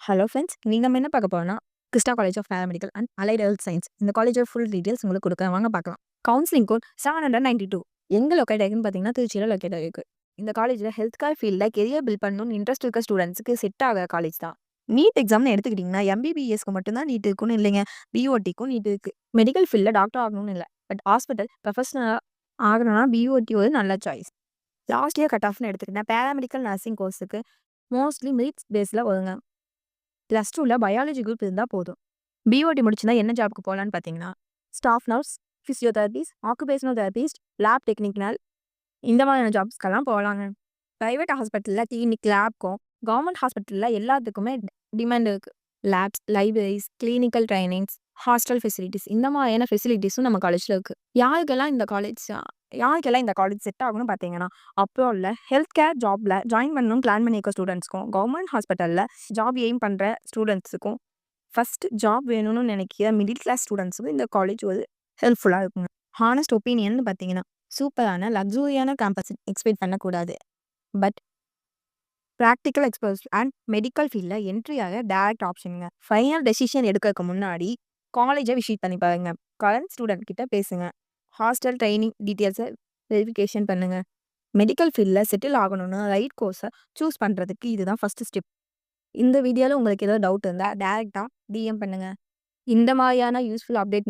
Hello friends, இன்னைக்கு நம்ம என்ன பார்க்க போறோம்னா, Krishna college of paramedical and allied health science. இந்த காலேஜோட ஃபுல் டீடைல்ஸ் உங்களுக்கு கொடுக்குறேன், வாங்க பார்க்கலாம். Counselling code 792. எங்க லொக்கேட் ஆகிருக்குன்னு பார்த்தீங்கன்னா, திருச்சியில் லொக்கேட் ஆகிருக்கு. இந்த காலேஜில் ஹெல்த் கேர் ஃபீல்டில் கெரியர் பில்ட் பண்ணணும்னு இன்ட்ரெஸ்ட் இருக்க ஸ்டூடெண்ட்ஸுக்கு செட் ஆகிற காலேஜ் தான். நீட் எக்ஸாம்னு எடுத்துக்கிட்டிங்கன்னா எம்பிபிஎஸ்க்கு மட்டும்தான் நீட் இருக்குன்னு இல்லைங்க, பிஓடிக்கும் நீட் இருக்குது. மெடிக்கல் ஃபீல்டில் டாக்டர் ஆகணும்னு இல்லை, பட் ஹாஸ்பிட்டல் ப்ரொஃபஷனலாக ஆகணும்னா பிஓடி ஒரு நல்ல சாய்ஸ். லாஸ்ட் இயர் கட் ஆஃப்னு எடுத்துக்கிட்டேன், பேராமெடிக்கல் நர்சிங் கோர்ஸுக்கு மோஸ்ட்லி மெரிட்ஸ் பேஸில் வருங்க. +2ல பயாலஜி குரூப் இருந்தால் போதும். பிஓடி முடிச்சுன்னா என்ன ஜாப்க்கு போகலான்னு பார்த்தீங்கன்னா, staff nurse, physiotherapist, occupational therapist, lab technical இந்த மாதிரியான ஜாப்ஸ்க்கெல்லாம் போகலாங்க. ப்ரைவேட் ஹாஸ்பிட்டலில் கிளினிக் லேப்க்கும், கவர்மெண்ட் ஹாஸ்பிட்டலில் எல்லாத்துக்குமே டிமாண்ட் இருக்குது. Labs, libraries, clinical trainings, hostel facilities இந்த மாதிரியான ஃபெசிலிட்டிஸும் நம்ம காலேஜில் இருக்குது. யாருக்கெல்லாம் இந்த காலேஜ் செட் ஆகும்னு பார்த்தீங்கன்னா, அப்ராடில் ஹெல்த் கேர் ஜாபில் ஜாயின் பண்ணணும்னு பிளான் பண்ணியிருக்க ஸ்டூடெண்ட்ஸ்க்கும், கவர்மெண்ட் ஹாஸ்பிட்டலில் ஜாப் எய்ம் பண்ணுற ஸ்டூடெண்ட்ஸுக்கும், ஃபஸ்ட் ஜாப் வேணும்னு நினைக்கிற மிடில் கிளாஸ் ஸ்டூடெண்ட்ஸுக்கும் இந்த காலேஜ் ஒரு ஹெல்ப்ஃபுல்லாக இருக்குங்க. ஹானஸ்ட் ஒப்பீனியன் பார்த்தீங்கன்னா, சூப்பரான லக்ஸூரியான கேம்பஸ் எக்ஸ்பெக்ட் பண்ணக்கூடாது. But practical expose and medical ஃபீல்டில் என்ட்ரி ஆக டேரக்ட் ஆப்ஷனுங்க. ஃபைனல் டெசிஷன் எடுக்கிறதுக்கு முன்னாடி காலேஜை விசிட் பண்ணி பாருங்க. கரண்ட் ஸ்டூடெண்ட் கிட்ட பேசுங்க. ஹாஸ்டல் ட்ரைனிங் டீட்டெயில்ஸை வெரிஃபிகேஷன் பண்ணுங்க. மெடிக்கல் ஃபீல்டில் செட்டில் ஆகணும்னு ரைட் கோர்ஸை சூஸ் பண்ணுறதுக்கு இதுதான் ஃபஸ்ட்டு ஸ்டெப். இந்த வீடியோவில் உங்களுக்கு ஏதாவது டவுட் இருந்தால் டேரெக்டாக டிஎம் பண்ணுங்கள். இந்த மாதிரியான யூஸ்ஃபுல் அப்டேட்